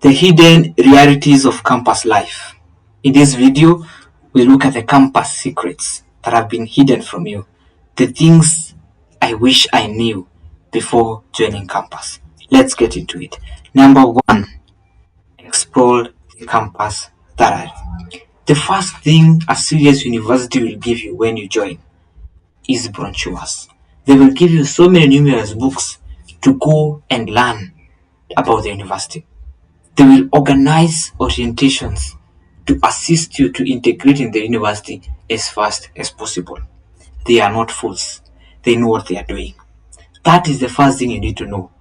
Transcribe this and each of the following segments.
The hidden realities of campus life. In this video, we look at the campus secrets that have been hidden from you, the things I wish I knew before joining campus. Let's get into it. Number one, explore the campus thoroughly. The first thing a serious university will give you when you join is brochures. They will give you so many numerous books to go and learn about the university. They will organize orientations to assist you to integrate in the university as fast as possible. They are not fools. They know what they are doing. That is the first thing you need to know.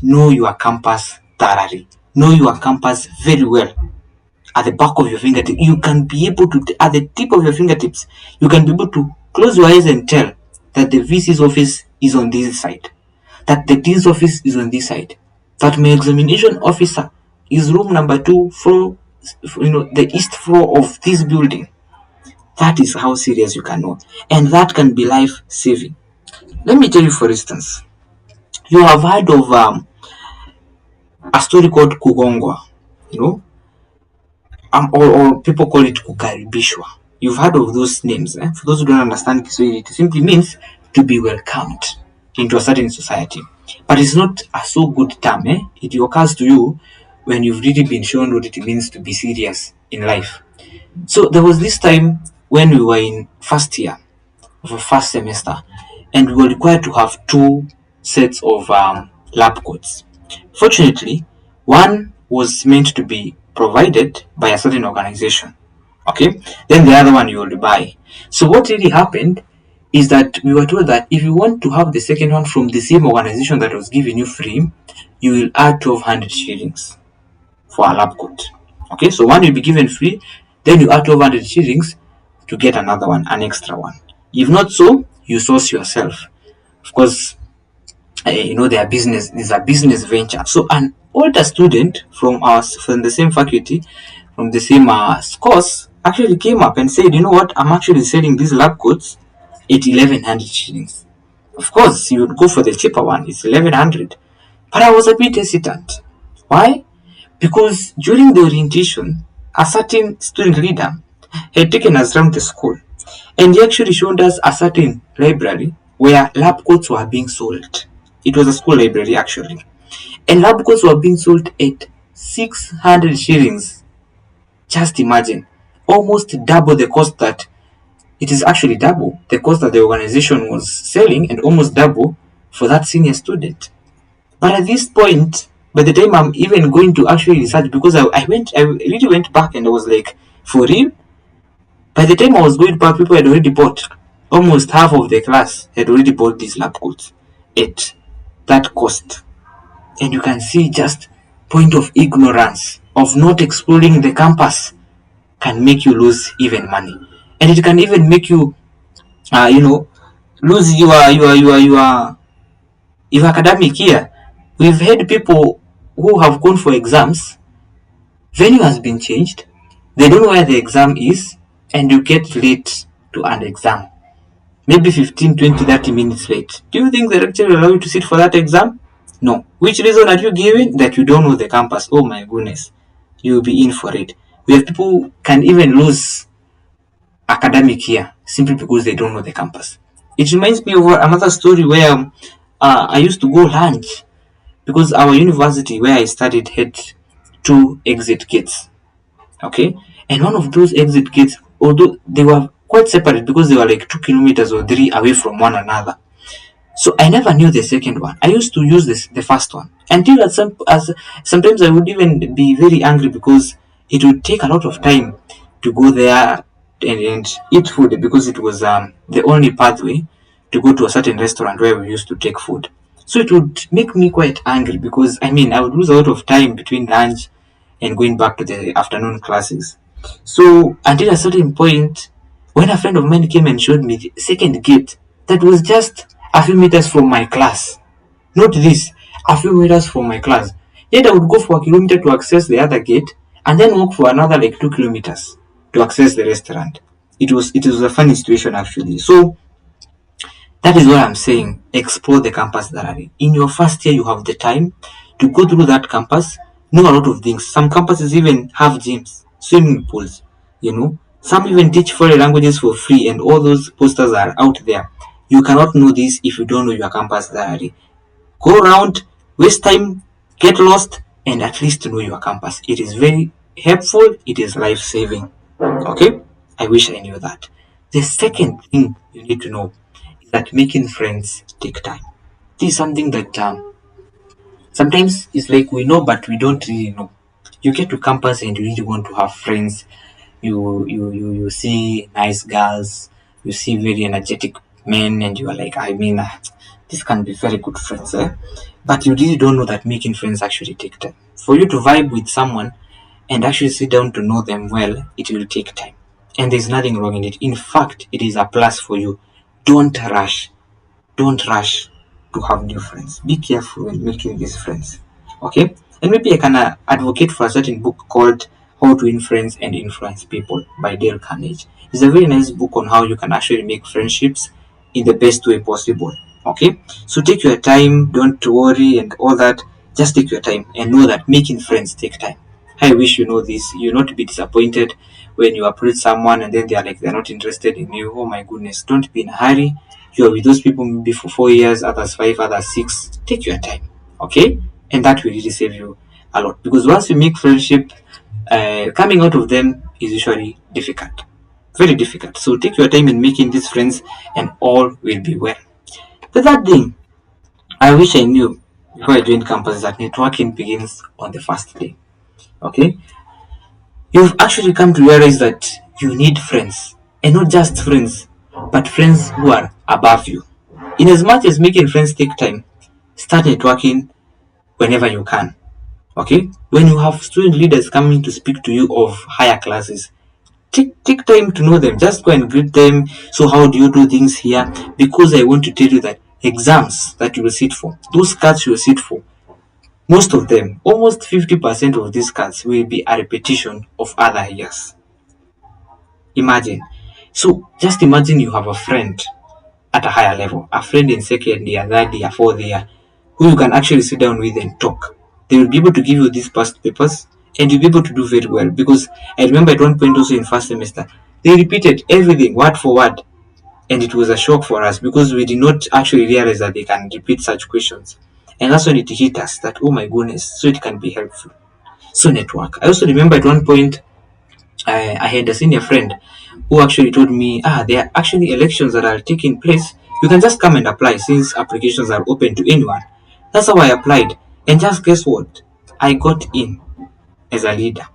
Know your campus thoroughly. Know your campus very well. At the back of your fingertips, you can be able to, at the tip of your fingertips, you can be able to close your eyes and tell that the VC's office is on this side, that the dean's office is on this side, that my examination officer is room number 2, floor, the east floor of this building. That is how serious you can know, and that can be life saving. Let me tell you, for instance, you have heard of a story called Kugongwa, you know, or people call it Kukaribishwa. You've heard of those names. For those who don't understand Kiswahili, it simply means to be welcomed into a certain society. But it's not a so good term. It occurs to you when you've really been shown what it means to be serious in life. So there was this time when we were in first year of a first semester, and we were required to have 2 sets of lab coats. Fortunately, one was meant to be provided by a certain organization. Okay, then the other one you will buy. So what really happened is that we were told that if you want to have the second one from the same organization that was giving you free, you will add 1200 shillings for a lab coat. Okay, so one will be given free, then you add 1200 shillings to get another one, an extra one. If not so, you source yourself. Of course, their business is a business venture. So an older student from the same faculty, from the same course, actually came up and said, you know what, I'm actually selling these lab coats at 1100 shillings. Of course, you would go for the cheaper one, it's 1100. But I was a bit hesitant. Why? Because during the orientation, a certain student leader had taken us around the school, and he actually showed us a certain library where lab coats were being sold. It was a school library actually, and lab coats were being sold at 600 shillings. Just imagine, almost double the cost that it is actually double the cost that the organization was selling, and almost double for that senior student. But at this point, by the time I'm even going to actually research, because I really went back and I was like, for real? By the time I was going back, people had already bought, almost half of the class had already bought these lab coats at that cost. And you can see just point of ignorance, of not exploring the campus, can make you lose even money. And it can even make you, lose your academic year. We've had people who have gone for exams, venue has been changed, they don't know where the exam is, and you get late to an exam. Maybe 15, 20, 30 minutes late. Do you think the lecturer will allow you to sit for that exam? No. Which reason are you giving? That you don't know the campus. Oh my goodness. You will be in for it. We have people who can even lose academic year simply because they don't know the campus. It reminds me of another story where I used to go lunch, because our university where I studied had 2 exit gates. Okay, and one of those exit gates, although they were quite separate because they were like 2 kilometers or 3 away from one another, so I never knew the second one. I used to use the first one until sometimes I would even be very angry because it would take a lot of time to go there and eat food, because it was the only pathway to go to a certain restaurant where we used to take food. So it would make me quite angry because I would lose a lot of time between lunch and going back to the afternoon classes. So until a certain point, when a friend of mine came and showed me the second gate that was just a few meters from my class, not this, a few meters from my class, yet I would go for a kilometer to access the other gate and then walk for another like 2 kilometers to access the restaurant. It was a funny situation actually. So that is what I'm saying. Explore the campus thoroughly. In your first year, you have the time to go through that campus, know a lot of things. Some campuses even have gyms, swimming pools, Some even teach foreign languages for free, and all those posters are out there. You cannot know this if you don't know your campus diary. Go around, waste time, get lost, and at least know your campus. It is very helpful, it is life saving. Okay? I wish I knew that. The second thing you need to know is that making friends take time. This is something that sometimes it's like we know, but we don't really know. You get to campus and you really want to have friends. You see nice girls, you see very energetic men, and you are like, this can be very good friends, eh? But you really don't know that making friends actually take time. For you to vibe with someone and actually sit down to know them well, it will take time. And there's nothing wrong in it. In fact, it is a plus for you. Don't rush. Don't rush to have new friends. Be careful when making these friends. Okay? And maybe I can advocate for a certain book called How to Influence and Influence People by Dale Carnegie. It's a very nice book on how you can actually make friendships in the best way possible. Okay? So take your time, don't worry and all that. Just take your time and know that making friends take time. I wish you know this. You'll not be disappointed when you approach someone and then they're not interested in you. Oh my goodness. Don't be in a hurry. You're with those people maybe for 4 years, others 5, others 6. Take your time. Okay? And that will really save you a lot. Because once you make friendship, coming out of them is usually difficult. Very difficult. So take your time in making these friends and all will be well. The third thing I wish I knew before I joined campus is that networking begins on the first day. Okay? You've actually come to realize that you need friends. And not just friends, but friends who are above you. In as much as making friends take time, start networking whenever you can. Okay? When you have student leaders coming to speak to you of higher classes, take time to know them. Just go and greet them. So how do you do things here? Because I want to tell you that exams that you will sit for, those cards you will sit for, most of them, almost 50% of these cards will be a repetition of other years. Imagine. So just imagine you have a friend at a higher level, a friend in second year, third year, fourth year, who you can actually sit down with and talk. They will be able to give you these past papers and you'll be able to do very well. Because I remember at one point also in first semester, they repeated everything word for word. And it was a shock for us because we did not actually realize that they can repeat such questions. And that's when it hit us that, oh my goodness, so it can be helpful. So network. I also remember at one point I had a senior friend who actually told me, there are actually elections that are taking place. You can just come and apply since applications are open to anyone. That's how I applied. And just guess what? I got in as a leader.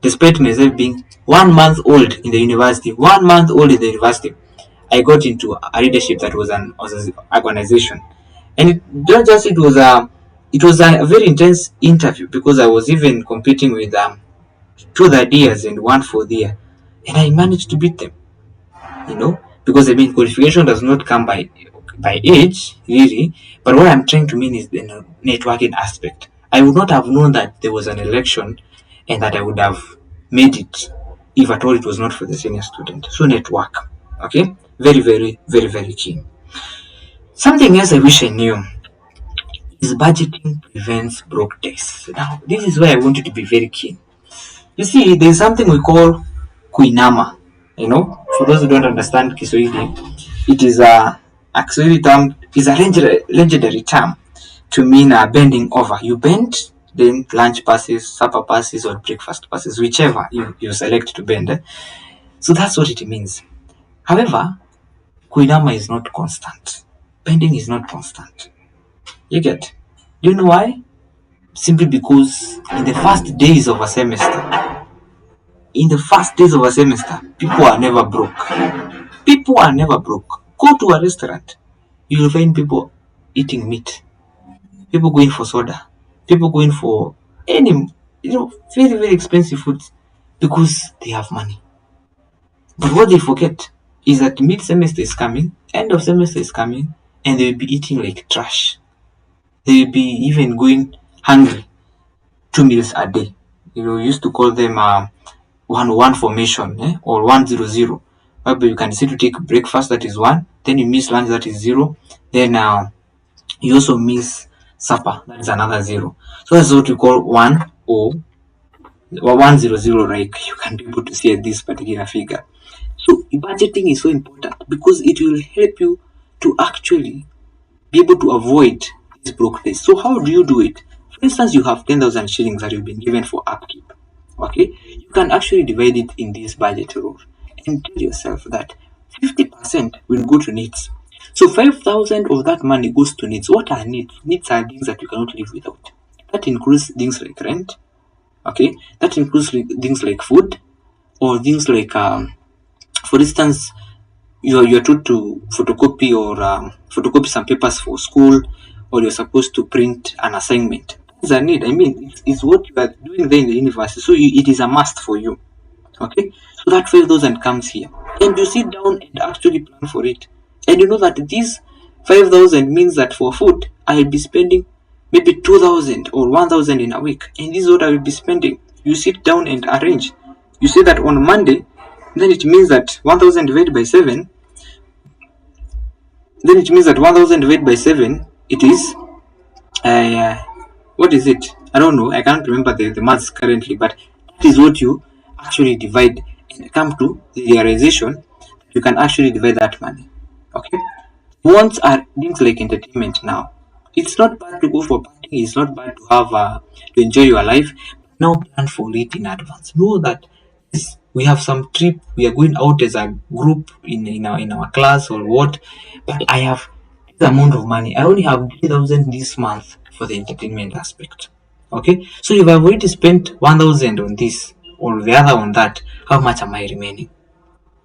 Despite myself being 1 month old in the university, 1 month old in the university, I got into a leadership that was an organization. And it was a very intense interview because I was even competing with 2 third years and 1 4th year, and I managed to beat them. Because qualification does not come by age really, but what I'm trying to mean is the networking aspect. I would not have known that there was an election and that I would have made it if at all it was not for the senior student. So network, okay, very very very very key. Something else I wish I knew is budgeting prevents broke days. Now this is where I want you to be very keen. You see, there's something we call kuinama. For those who don't understand Kiswahili, it is a Kiswahili term, is a legendary term to mean bending over. You bend, then lunch passes, supper passes, or breakfast passes, whichever you select to bend. So that's what it means. However, kuinama is not constant. Bending is not constant. You get? Do you know why? Simply because in the first days of a semester, people are never broke. People are never broke. Go to a restaurant, you will find people eating meat, people going for soda, people going for any, very, very expensive foods because they have money. But what they forget is that mid semester is coming, end of semester is coming, and they will be eating like trash. They will be even going hungry 2 meals a day. We used to call them 1-1 formation, or 1-0-0. Whereby you can decide to take breakfast, that is 1, then you miss lunch, that is 0, then you also miss supper, that is another 0. So that's what we call 1 or 100, like you can be able to see this particular figure. So budgeting is so important because it will help you to actually be able to avoid this broke days. So how do you do it? For instance, you have 10,000 shillings that you've been given for upkeep. Okay, you can actually divide it in this budget rule and tell yourself that 50% will go to needs. So 5,000 of that money goes to needs. What are needs? Needs are things that you cannot live without. That includes things like rent. Okay, that includes things like food or things like, for instance, you're told to photocopy some papers for school, or you're supposed to print an assignment. It's a need. I mean, it's what you are doing there in the university, so it is a must for you. Okay, so that 5,000 comes here, and you sit down and actually plan for it, and you know that this 5,000 means that for food I'll be spending maybe 2,000 or 1,000 in a week, and this is what I will be spending. You sit down and arrange. You say that on Monday, then it means that 1,000 divided by 7, then it means that 1,000 divided by 7, it is, uh, what is it? I don't know. I can't remember the maths currently, but that is what you actually divide and come to the realization you can actually divide that money. Okay? Wants are things like entertainment now. It's not bad to go for partying, it's not bad to have to enjoy your life. Now plan for it in advance. Know that yes, we have some trip, we are going out as a group in our class or what, but I have this amount of money. I only have 3,000 this month for the entertainment aspect. Okay, so if I've already spent 1,000 on this or the other on that, how much am I remaining?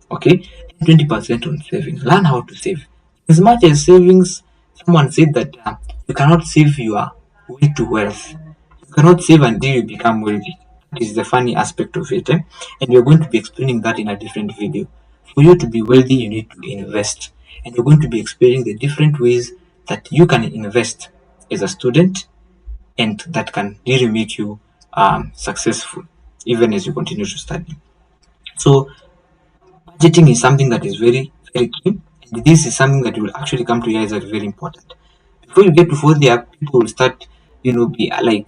Okay, 20% on savings. Learn how to save. As much as savings, someone said that you cannot save your way to wealth. You cannot save until you become wealthy. That is the funny aspect of it. And we're going to be explaining that in a different video. For you to be wealthy, you need to invest. And we're going to be explaining the different ways that you can invest as a student and that can really make you successful even as you continue to study. So budgeting is something that is very, very key. And this is something that you will actually come to realize that is very important. Before you get to fourth year, people will start, be like,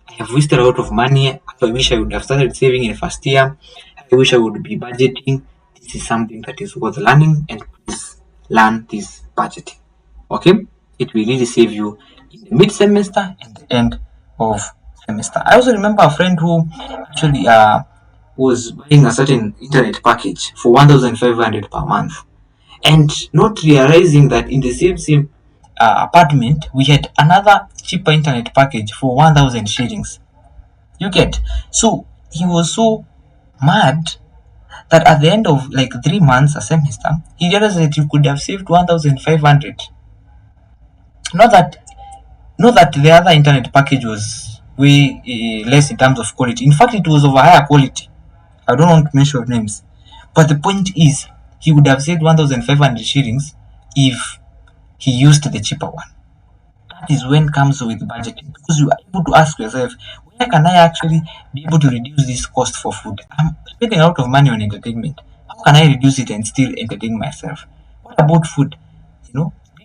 I have wasted a lot of money. I wish I would have started saving in the first year. I wish I would be budgeting. This is something that is worth learning, and please learn this budgeting. Okay? It will really save you in the mid semester and the end of semester. I also remember a friend who actually was buying a certain internet package for 1,500 per month, and not realizing that in the same apartment we had another cheaper internet package for 1,000 shillings. You get? So he was so mad that at the end of like 3 months a semester, he realized that you could have saved 1,500. Not that not that the other internet package was way less in terms of quality. In fact, it was of a higher quality. I don't want to mention names. But the point is, he would have saved 1,500 shillings if he used the cheaper one. That is when comes with budgeting, because you are able to ask yourself, where can I actually be able to reduce this cost for food? I'm spending a lot of money on entertainment. How can I reduce it and still entertain myself? What about food?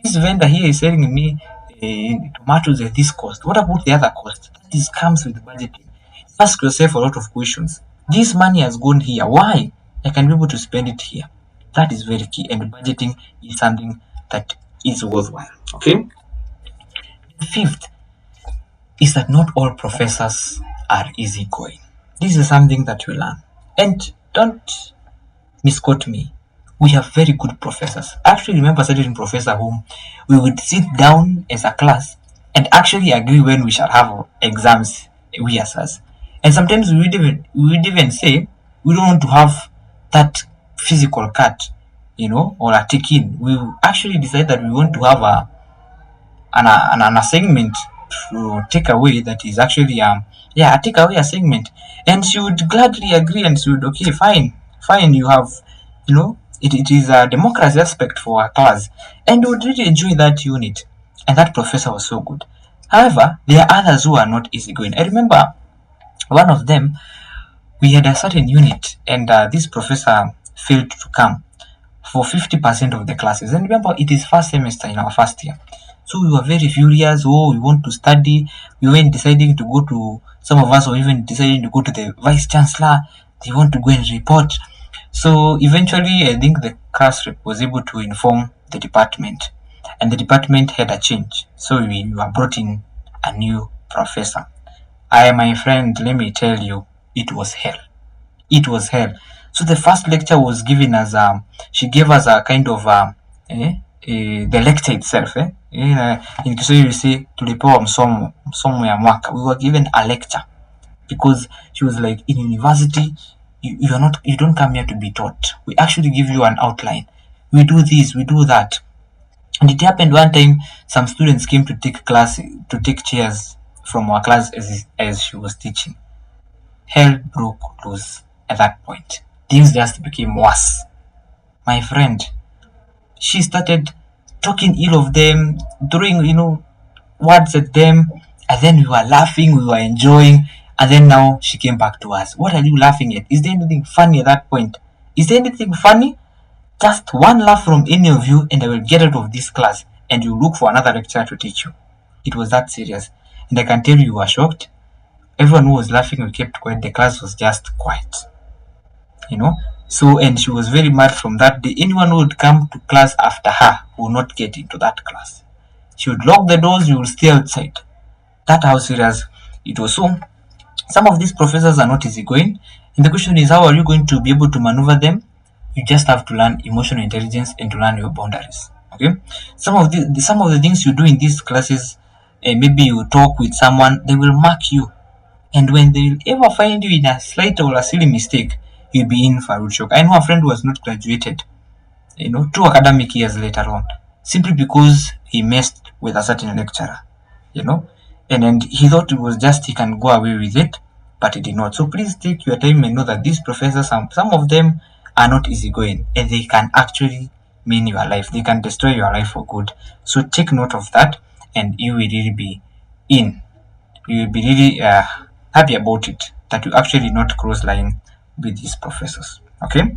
This vendor here is selling me tomatoes at this cost. What about the other cost? This comes with budgeting. Ask yourself a lot of questions. This money has gone here. Why? I can be able to spend it here. That is very key, and budgeting is something that is worthwhile. Okay. Fifth is that not all professors are easygoing. This is something that you learn. And don't misquote me. We have very good professors. I actually remember a certain professor whom we would sit down as a class and actually agree when we shall have exams, we as us. And sometimes we would even say we don't want to have that physical cut, or a take-in. We actually decide that we want to have an assignment to take away, that is actually a takeaway assignment, and she would gladly agree, and she would, okay, fine, you have, it is a democracy aspect for our class, and we would really enjoy that unit, and that professor was so good. However, there are others who are not easygoing. I remember one of them, we had a certain unit, and this professor failed to come for 50% of the classes. And remember, it is first semester in our first year. So we were very furious. Oh, we want to study. We were deciding to go to Some of us were even deciding to go to the vice chancellor. They want to go and report. So eventually, I think the class rep was able to inform the department, and the department had a change. So we were brought in a new professor. My friend, let me tell you, it was hell. It was hell. So the first lecture was given as she gave us a kind of the lecture itself. In Kiswahili you say tulipewa msomo ya mwaka. We were given a lecture because she was like, in university you don't come here to be taught. We actually give you an outline. We do this, we do that. And it happened one time some students came to take chairs from our class as she was teaching. Hell broke loose at that point. Things just became worse. My friend, she started talking ill of them, throwing, words at them, and then we were laughing, we were enjoying, and then now she came back to us. What are you laughing at? Is there anything funny at that point? Is there anything funny? Just one laugh from any of you, and I will get out of this class, and you look for another lecturer to teach you. It was that serious. And I can tell you were shocked. Everyone who was laughing, we kept quiet. The class was just quiet. So, and she was very mad from that day. Anyone who would come to class after her would not get into that class. She would lock the doors, you will stay outside. That's how serious it was. So, some of these professors are not easygoing. And the question is, how are you going to be able to maneuver them? You just have to learn emotional intelligence and to learn your boundaries. Okay? Some of the things you do in these classes, maybe you talk with someone, they will mark you. And when they will ever find you in a slight or a silly mistake, you'll be in for a rude shock. I know a friend who has not graduated, 2 academic years later on, simply because he messed with a certain lecturer, and he thought it was just he can go away with it, but he did not. So please take your time and know that these professors, some of them are not easygoing, and they can actually mean your life. They can destroy your life for good. So take note of that, and you will really be in. You will be really happy about it that you actually not cross line with these professors. Okay.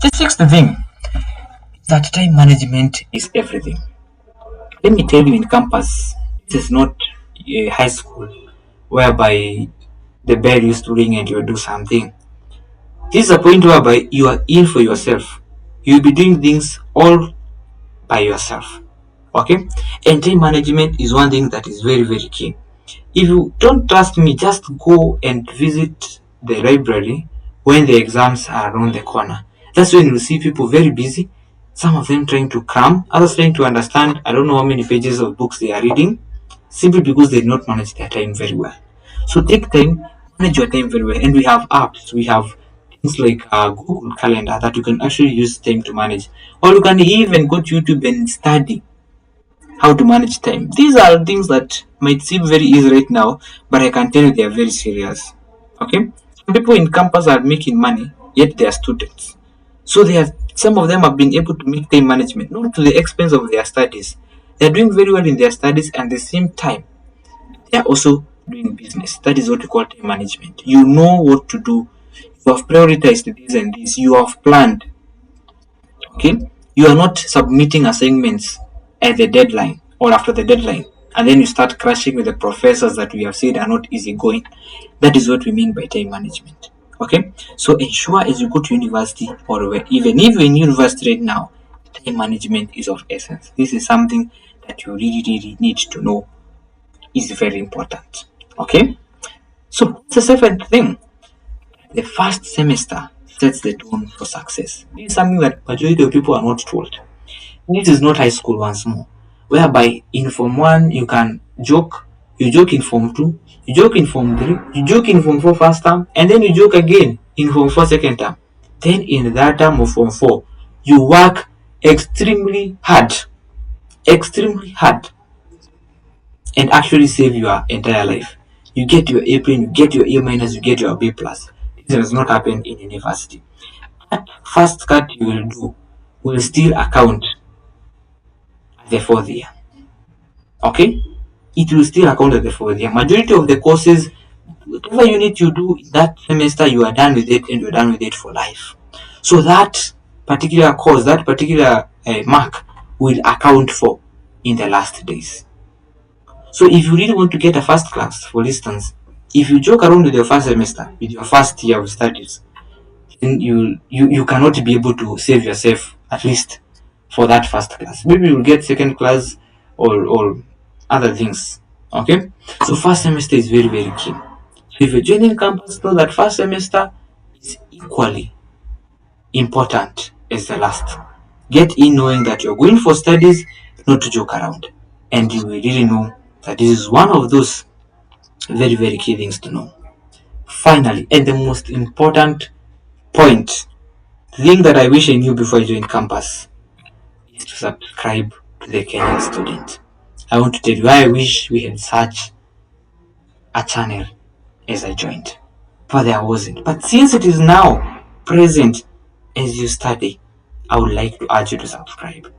The sixth thing, that time management is everything. Let me tell you, in campus, it is not a high school whereby the bell used to ring and you do something. This is a point whereby you are in for yourself. You'll be doing things all by yourself. Okay? And time management is one thing that is very, very key. If you don't trust me, just go and visit the library when the exams are around the corner. That's when you see people very busy, some of them trying to cram, others trying to understand, I don't know how many pages of books they are reading, simply because they did not manage their time very well. So take time, manage your time very well. And we have apps, we have things like Google Calendar that you can actually use time to manage. Or you can even go to YouTube and study how to manage time. These are things that might seem very easy right now, but I can tell you they are very serious. Okay? Some people in campus are making money, yet they are students. So some of them have been able to make time management, not to the expense of their studies. They are doing very well in their studies, and at the same time, they are also doing business. That is what we call time management. You know what to do. You have prioritized this and this. You have planned. Okay? You are not submitting assignments at the deadline or after the deadline, and then you start crashing with the professors that we have said are not easygoing. That is what we mean by time management. Okay, so ensure as you go to university, or even if you're in university right now, time management is of essence. This is something that you really, really need to know. Is very important. Okay, so the seventh thing, the first semester sets the tone for success. This is something that majority of people are not told. This is not high school once more, whereby in Form 1 you can joke, you joke in Form 2, you joke in Form 3, you joke in Form 4 first term, and then you joke again in Form 4 second term. Then in that term of Form 4, you work extremely hard, and actually save your entire life. You get your A plane, you get your A minus, you get your B plus. This does not happen in university. That first cut you will do will still account the 4th year. Okay? It will still account at the 4th year. Majority of the courses, whatever unit you do in that semester, you are done with it, and you're done with it for life. So that particular course, that particular mark will account for in the last days. So if you really want to get a first class, for instance, If you joke around with your first semester, with your first year of studies, then you cannot be able to save yourself, at least for that first class. Maybe you'll get second class or other things. Okay? So first semester is very, very key. So if you're joining campus, know that first semester is equally important as the last. Get in knowing that you're going for studies, not to joke around. And you will really know that this is one of those very, very key things to know. Finally, and the most important point, the thing that I wish I knew before I joined campus is to subscribe to the Kenyan Student. I want to tell you why I wish we had such a channel as I joined. But there wasn't. But since it is now present as you study, I would like to urge you to subscribe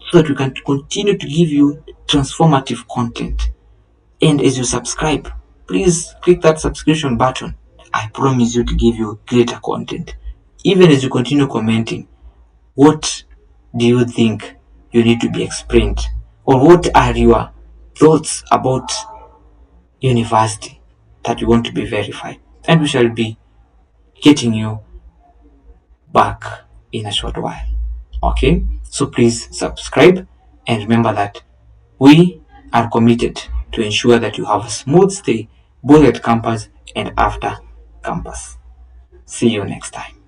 so that we can continue to give you transformative content. And as you subscribe, please click that subscription button. I promise you to give you greater content. Even as you continue commenting, what do you think you need to be explained? Or what are your thoughts about university that you want to be verified? And we shall be getting you back in a short while. Okay? So please subscribe and remember that we are committed to ensure that you have a smooth stay both at campus and after campus. See you next time.